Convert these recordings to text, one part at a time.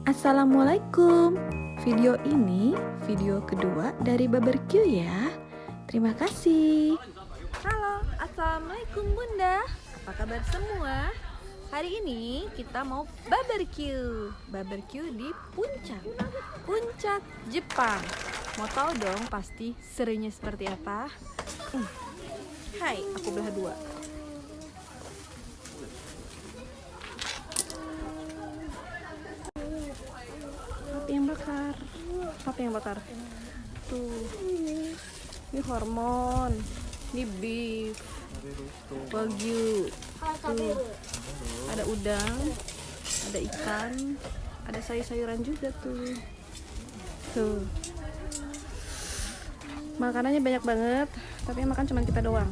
Assalamualaikum. Video ini video kedua dari Barbeque ya. Terima kasih. Halo, Assalamualaikum Bunda. Apa kabar semua? Hari ini kita mau barbeque di Puncak Jepang. Mau tahu dong pasti serunya seperti apa? Hai, aku belah dua. Apa yang bakar? Tuh, ini hormon, ini beef, wagyu. Tuh, ada udang, ada ikan, ada sayur-sayuran juga tuh. Tuh, makanannya banyak banget, tapi yang makan cuma kita doang.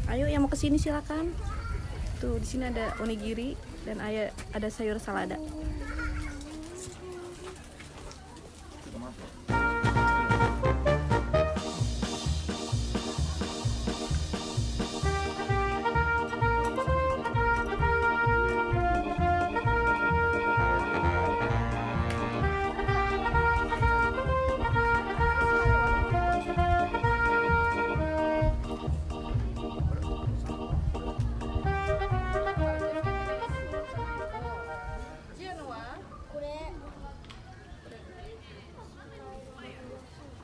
Ayo yang mau kesini silakan. Tuh, di sini ada onigiri dan ada sayur salada.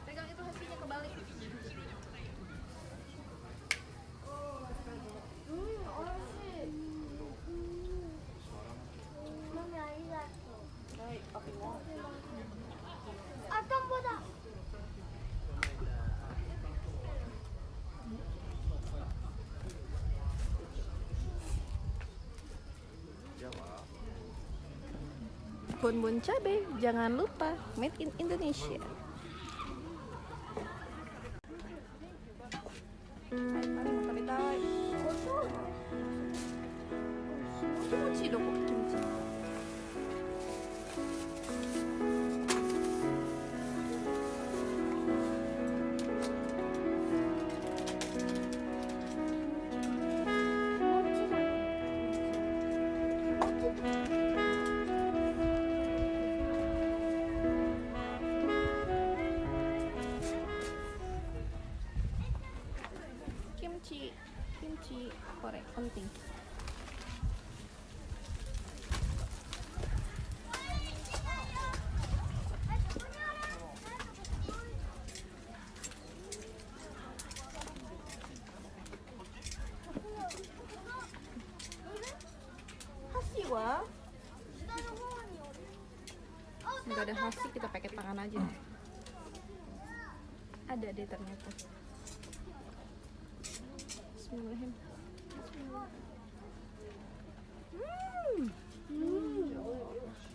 Pegang itu hasilnya kebalik. Bonbon cabe, jangan lupa made in Indonesia. Kimchi doko, kimchi. Kimchi korek penting. Hasiwa nggak ada hasi, kita pakai tangan aja. Ada deh ternyata.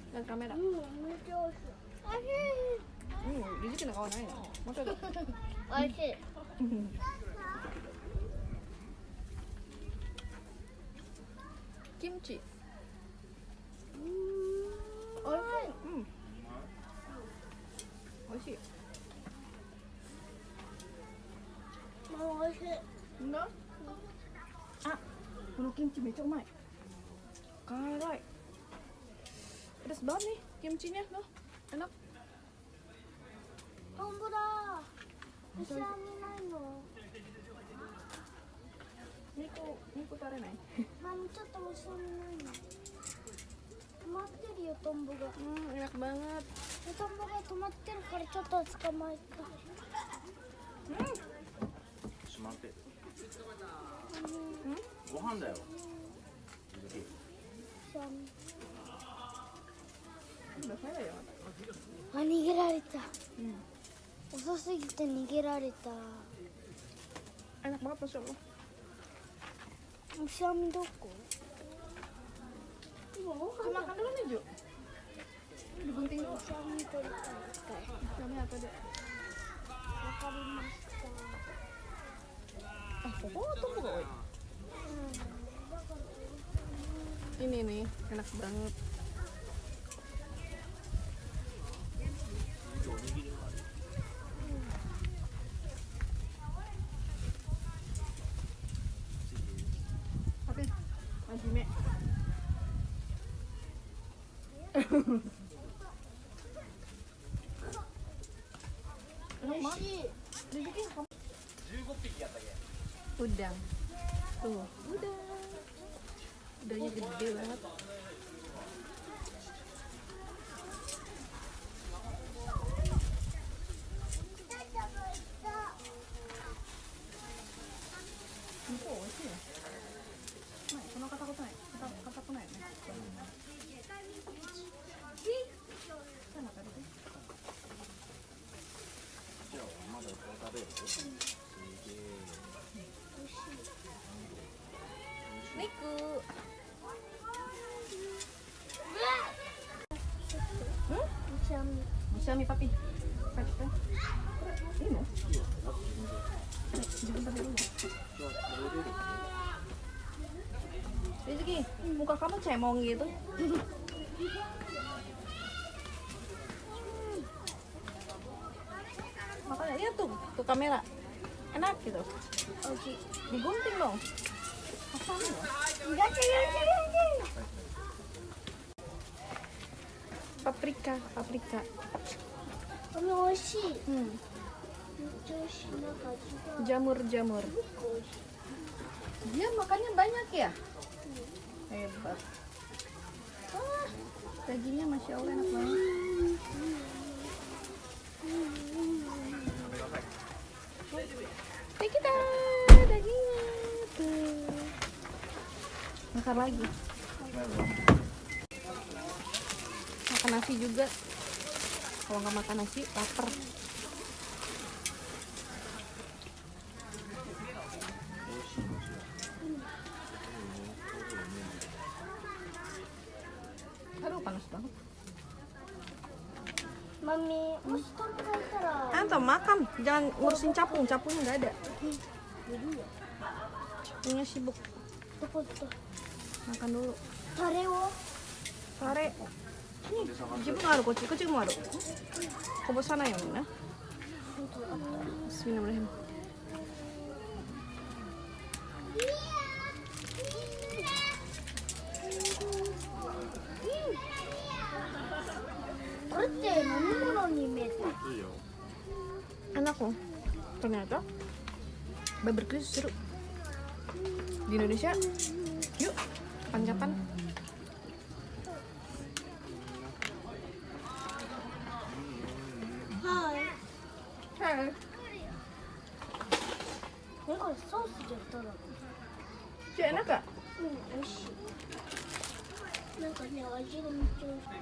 Dan kamera. Jadi kena kawan aja. Masa ada? Kimchi. Oishi. Enggak? Kalau kimchi becok mai. Karai. Pedas banget nih kimchinya, loh. Enak. Niku tarik naik. Enak banget. トンボが止まってるからちょっと捕まえた。閉まってる。ご飯だよ。あ、逃げられた。遅すぎて逃げられた。 Enak banget Masya Allah. Musyami doko. Makan dulu nih Ju. Digunting dulu. Musyami toritai. Musyami apa deh? Wakarimashita. Potong kok. Ini nih enak banget. Majime. Udang. Tuh, udang. Udangnya gede banget. Niku. Masami papi. Papi. Ini mau? Rizky, muka kamu cemong gitu. Makanya lihat tuh kamera. Enak gitu. Oke, digunting dong. Asam ya? Paprika. これ美味しい。 Hmm. めっちゃ美味しい。なんか味が Jamur. 美味しい。 Dia makannya banyak ya? Hebat. Wah, dagingnya masya Allah enak banget. Ini kita dagingnya tuh. Makan lagi. Makan nasi juga. Kalau nggak makan nasi, lapar. Aduh, panas banget. Mami, masih tamu kaitara. Anto makan, jangan ngurusin capung, capungnya nggak ada. Capungnya sibuk, どこ行った？ makan dulu. タレを？ Sore. Nih, jibun aru, kecil mau aru. Kobosanai ya, Mina. Bismillahirrahmanirrahim. Enak loh. Ternyata barbecue seru. Di Indonesia, yuk kapan-kapan. Hai. Hai. これソースでやったら。 Cik, enak gak? 美味しい。なんかね、味がめっちゃ美味しい。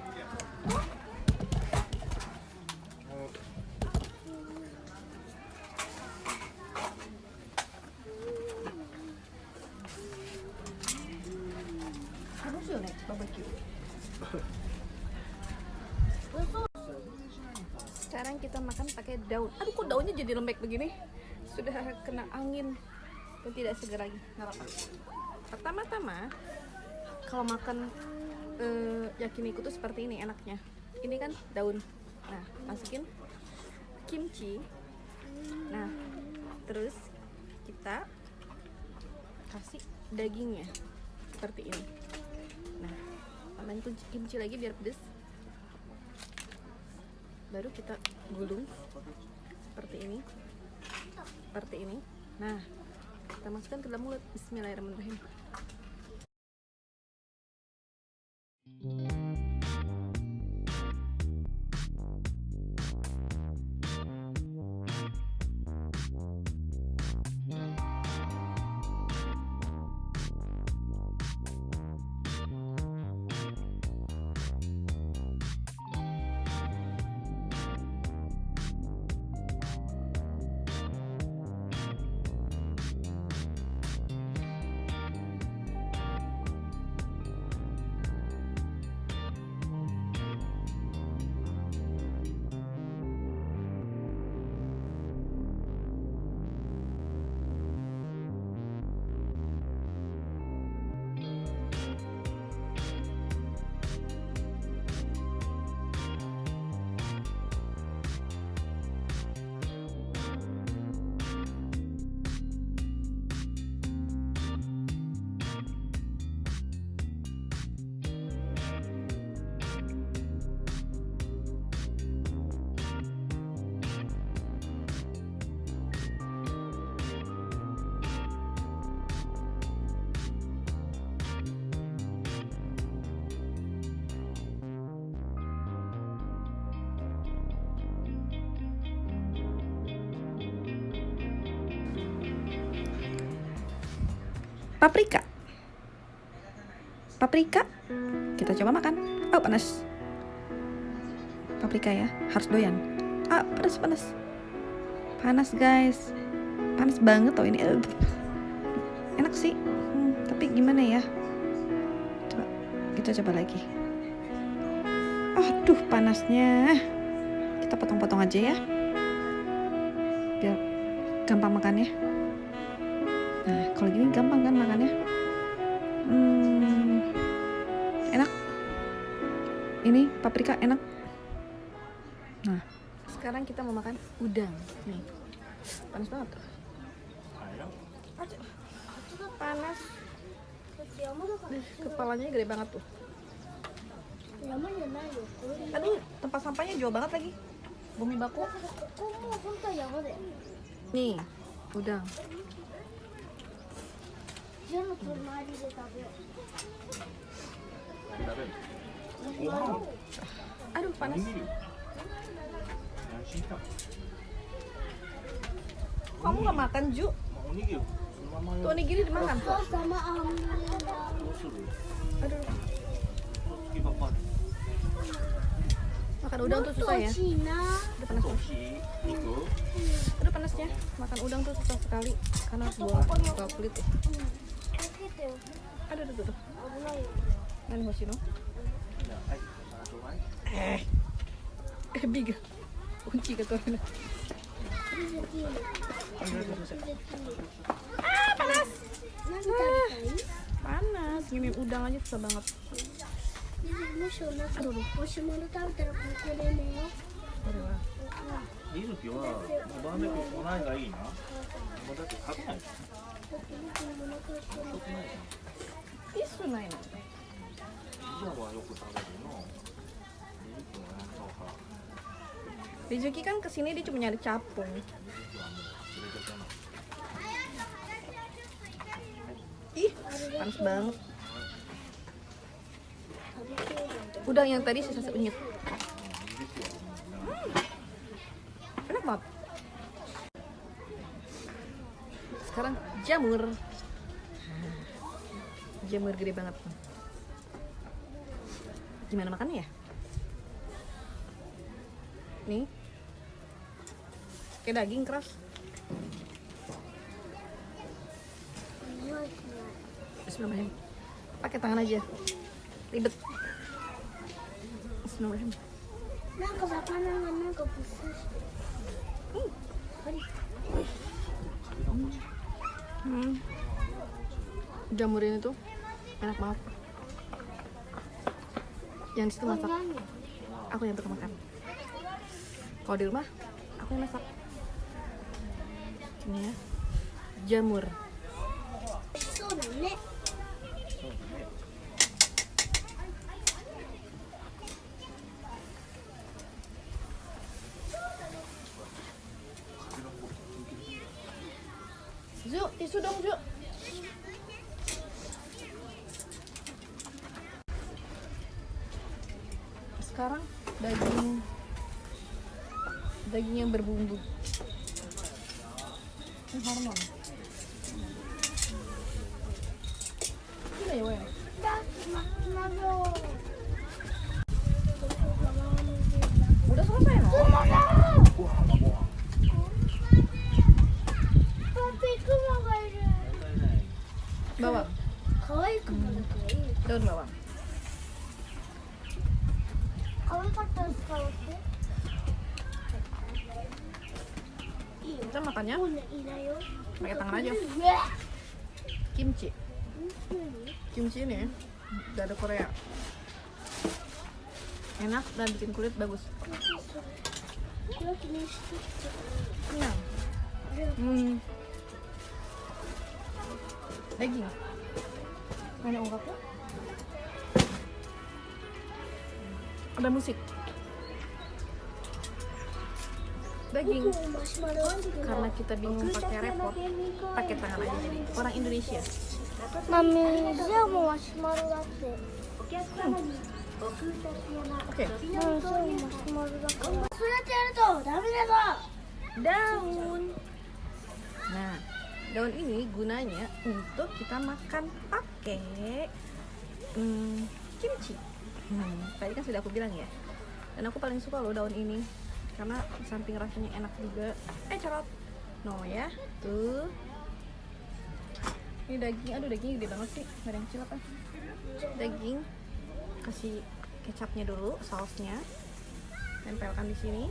Harus yuk nek barbecue. Sekarang kita makan pakai daun. Aduh, kok daunnya jadi lembek begini? Sudah kena angin dan tidak segar lagi. Nggak apa-apa. Pertama-tama, kalau makan yakiniku tuh seperti ini enaknya. Ini kan daun. Nah, masukin kimchi. Nah, terus kita kasih dagingnya seperti ini. Nah, tambahin kimchi lagi biar pedes. Baru kita gulung seperti ini. Seperti ini. Nah, kita masukkan ke dalam mulut. Bismillahirrahmanirrahim. paprika. Paprika. Kita coba makan. Oh, panas. Paprika ya, harus doyan. Ah, panas. Panas, guys. Panas banget tuh ini. Enak sih. Tapi gimana ya? Coba kita coba lagi. Aduh, panasnya. Kita potong-potong aja ya. Biar gampang makannya. Nah, kalau gini gampang kan makannya. Enak. Ini paprika enak. Nah, Sekarang kita mau makan udang. Nih, panas banget. Panas. Kepalanya gede banget tuh. 山じゃないよ。これ Aduh, tempat sampahnya jauh banget lagi. Bumi baku. ここも本当は山だよ。 Nih, udang. 家の隣で食べよう。 Aduh, panas. Kamu gak makan, Ju? おにぎりそのまま Tuh onigiri dimakan. お父様あんまりだ。どうする Aduh, 月ばかり makan udang tuh susah ya. 欲しいな。 Udah panas. 欲しい肉 Aduh, panasnya. Makan udang tuh susah sekali karena harus buang kulit ya. つけてよ。 Aduh, aduh, aduh. 危ないよ。 Nani Hoshino? じゃあはいあとはい Biga. Kunci ke tuh. これできる。 Ah, panas. 何食べたい？ Panas. Nginin udang aja susah banget. もしお腹もしもの食べたらここで寝よう。 Udah lah. いい時はもうバーベキュー来ないがいいなもうだって食べないしだって僕もお腹空いてる。食ないじゃん Isu naik. じゃあはよく食べるのいいとねそうか Rizuki kan kesini dia cuma nyari capung. 実はもう連れてけない Ih, panas banget. 食べてる。 Udang yang tadi sisa unyit. Enak banget. Sekarang jamur. Jamur gede banget. Gimana makannya ya? Nih. Kayak daging keras. Bismillahirrahmanirrahim. Pakai tangan aja. Ribet. Bismillahirrahmanirrahim. なんか魚がなんかブスしてる。 Jamur ini tuh enak banget. Yang di situ これ masak. 何？ Aku yang tukang makan. Kalau di rumah, aku yang masak. Ini ya, jamur. そうだね。 Zu, tisu dong, Zu. Sekarang daging yang berbumbu. Ini hormon. Ini ya, Wen. だってマロ。 Udah selesai, no? Bawang. 可愛いクマだからいい。 Daun bawang. 可愛かったら使おうって。いいよ。 Kita makannya もうねいいだよ。 pakai tangan aja. うわ。 Kimchi. 何？ Kimchi ini dari Korea. Enak dan bikin kulit bagus. よくねしてきて。 Kenyang. あれは Daging. Mana ungkapnya? Ada musik. Daging. 僕もマシュマロは Karena kita bingung pakai repot, pakai tangan aja jadi orang Indonesia. マミじゃあもうマシュマロだって。お客様に僕たちの Oke. そうマシュマロだから。それやってやるとダメだぞ。 Daun. Nah, Daun ini gunanya untuk kita makan pakai kimchi. Tadi kan sudah aku bilang ya. Dan aku paling suka loh daun ini karena samping rasanya enak juga. Carot. No ya, tuh. Ini daging, aduh dagingnya gede banget sih. Gak ada yang kecil apa? Daging, kasih kecapnya dulu, sausnya, tempelkan di sini.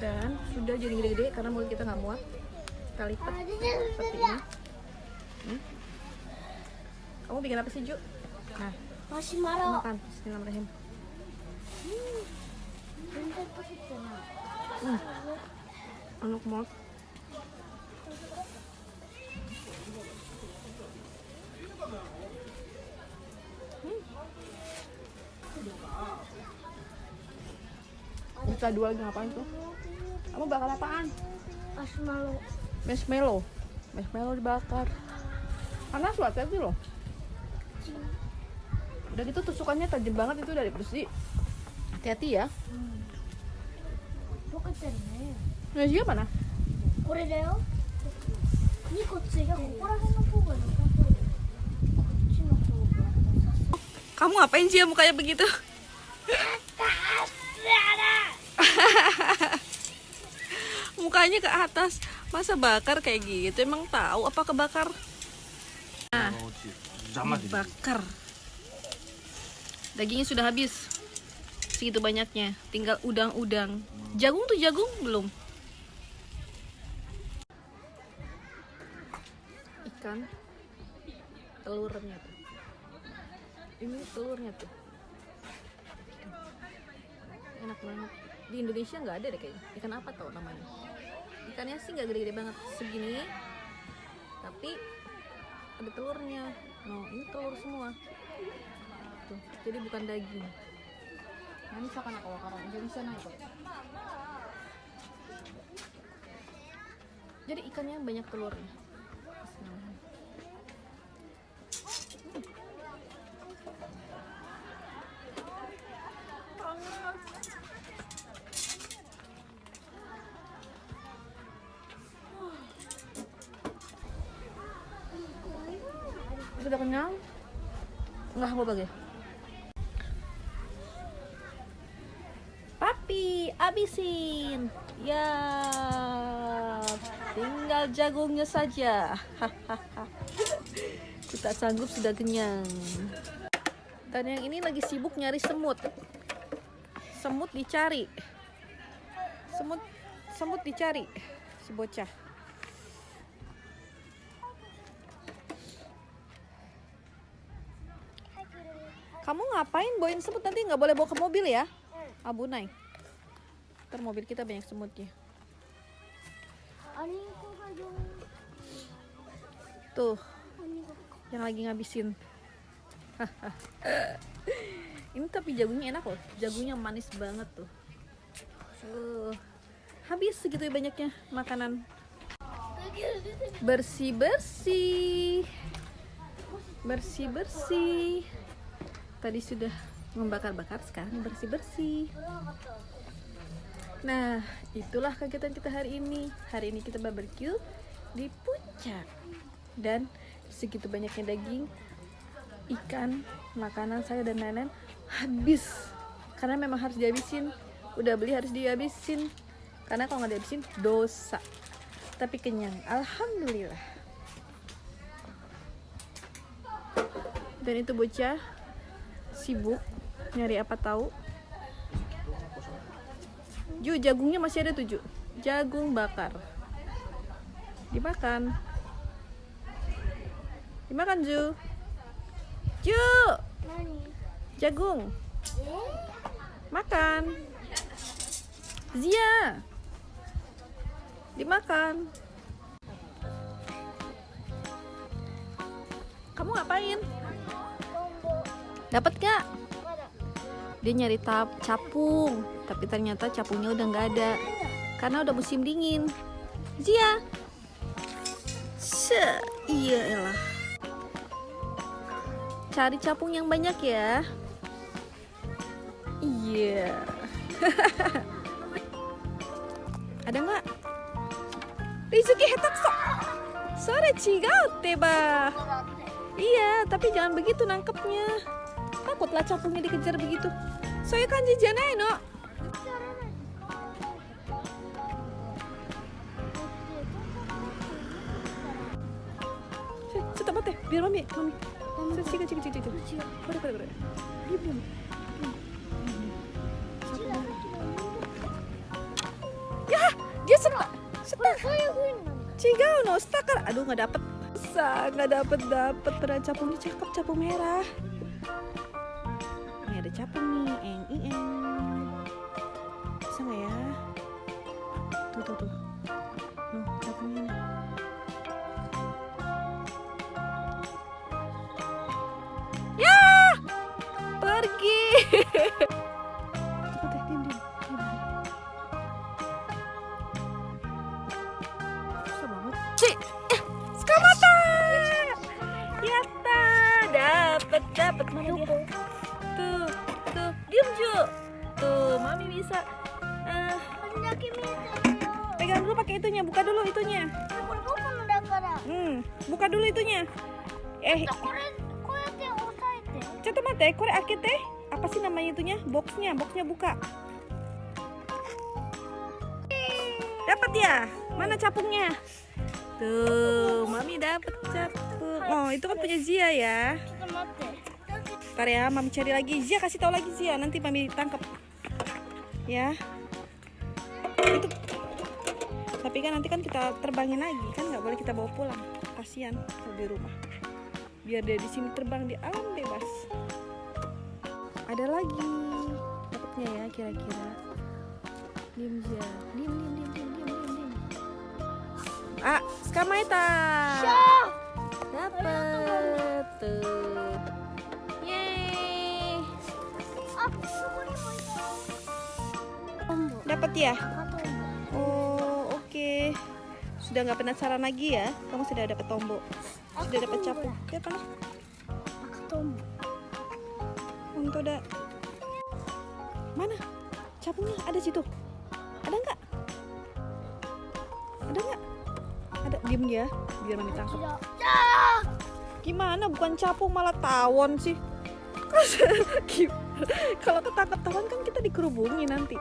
Dan sudah jadi gede-gede karena mulut kita nggak muat. Kita lipat seperti ini. Kamu bikin apa sih, Ju? Nah, Marshmallow. makan. Bismillahirrahmanirrahim. Enak banget. Bisa dua lagi ngapain tuh? Kamu bakar apaan? Marshmallow. Marshmallow. Marshmallow dibakar. Panas loh, hati-hati loh. Udah gitu tusukannya tajam banget itu dari bersih. Hati-hati ya. 溶けてるね。 Nah, siapa mana? これだよ。2個ついてる。ここら辺の方が良さそうだよ。こっちの方が良さそう。 Kamu ngapain sih ya mukanya begitu? Mukanya ke atas. Masa bakar kayak gitu? Emang tahu apa kebakar? Nah, bakar. Dagingnya sudah habis. Segitu banyaknya. Tinggal udang-udang. Jagung tuh jagung belum? Ikan. Telurnya tuh. Ini telurnya tuh. Enak banget. Di Indonesia nggak ada deh kayaknya. Ikan apa tau namanya? Ikannya sih nggak gede-gede banget segini, tapi ada telurnya. No, ini telur semua. Tuh, jadi bukan daging. Nah, ini misalkan aku wakar Indonesia naik. Jadi ikannya banyak telurnya. Sudah kenyang? Enggak mau bagi. Papi, abisin. Ya, tinggal jagungnya saja. Kita sanggup sudah kenyang. Dan yang ini lagi sibuk nyari semut. Semut dicari. Semut dicari si bocah. Kamu ngapain bawain semut? Nanti nggak boleh bawa ke mobil ya, Abu Nay. Ntar mobil kita banyak semutnya. Tuh, yang lagi ngabisin. Ini tapi jagungnya enak loh. Jagungnya manis banget tuh. Habis segitu banyaknya makanan. Bersih-bersih. Bersih-bersih. Tadi sudah membakar-bakar, sekarang bersih-bersih. Nah, itulah kegiatan kita hari ini. Hari ini kita barbecue di puncak. Dan segitu banyaknya daging, ikan, makanan saya dan lain-lain habis. Karena memang harus dihabisin. Udah beli harus dihabisin. Karena kalau nggak dihabisin dosa. Tapi kenyang, alhamdulillah. Dan itu bocah sibuk nyari apa tahu. Ju, jagungnya masih ada 7. Jagung bakar. Dimakan. Dimakan, Ju. Ju. Jagung. Makan. Zia. Dimakan. Kamu ngapain? Dapat gak? Dia nyari capung, tapi ternyata capungnya udah nggak ada karena udah musim dingin. Zia, iya elah. Cari capung yang banyak ya. Iya. Ada nggak? Rizuki hetak sok. Cigaute ba. ここだって Iya, tapi jangan begitu nangkepnya. Takutlah capungnya dikejar begitu. Soalnya kanji janai no. ちょっと待って、ビロミ、マミ。違う。これ。Diam. Ya, dia stuck. そういう風になる Cigau no, stuck kan. Aduh, nggak dapet. Nggak dapet. Padahal capungnya cakep, capung merah. Ini ada capung nih, eng. Bisa nggak ya? Tuh. Capungnya nih. Ya, pergi. Cepet deh, diam. Susah banget. Tsukamata! Yatta! Dapet Mami dia. Tuh, diam Ju. Tuh, Mami bisa. これだけ見えてるよ Pegang dulu pakai itunya, buka dulu itunya. これ僕のだから Buka dulu itunya. こうやって押さえて Coba mate, kore akete. Apa sih namanya itunya? Boxnya buka. Dapat ya? Mana capungnya? Tuh, Mami dapat capung. Oh, itu kan punya Zia ya. ちょっと待って Ntar ya, Mami cari lagi. Zia kasih tahu lagi Zia, nanti Mami tangkap. Ya. Itu. Tapi kan nanti kan kita terbangin lagi, kan nggak boleh kita bawa pulang. Kasihan kalau di rumah. Biar dia di sini terbang di alam bebas. Ada lagi. Dapatnya ya kira-kira. Diam Zia. Diam. Ah, Skamaita. Dapat tuh. Yeay. あそこにもいたトンボ Dapat ya? 赤トンボ Oh, oke. Sudah nggak penasaran lagi ya? Kamu sudah dapat tombol. Sudah dapat capung. Lihat mana? 赤トンボ Untuk ada. Mana? Capungnya ada situ. Ada nggak? Ada. Diem dia, biar Mami tangkap. 違う Gimana? Bukan capung malah tawon sih. Kalau ketangkap tawon kan kita dikerubungi nanti.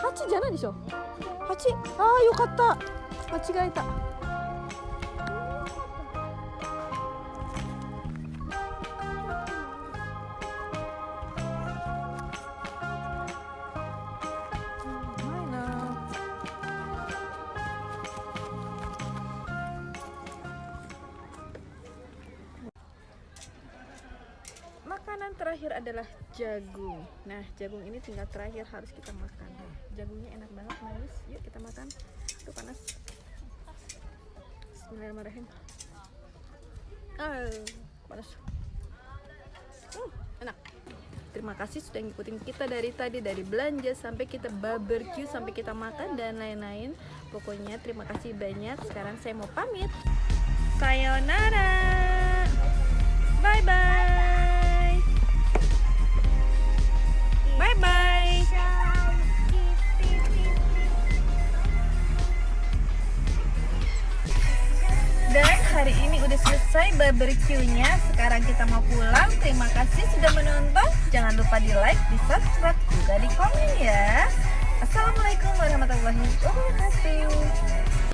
Hachi jangan disho. Hachi. Ah, yokatta. Machigaeta. Makanan terakhir adalah jagung. Nah, jagung ini tinggal terakhir harus kita makan. Jagungnya enak banget, manis. Yuk kita makan. Tuh panas. Bismillahirrahmanirrahim. Panas. Enak. Terima kasih sudah ngikutin kita dari tadi, dari belanja sampai kita barbecue, sampai kita makan dan lain-lain. Pokoknya terima kasih banyak. Sekarang saya mau pamit. Sayonara. Bye bye. Bye bye. Dan hari ini udah selesai barbecue-nya. Sekarang kita mau pulang. Terima kasih sudah menonton. Jangan lupa di like, di subscribe, juga di komen ya. Assalamualaikum warahmatullahi wabarakatuh.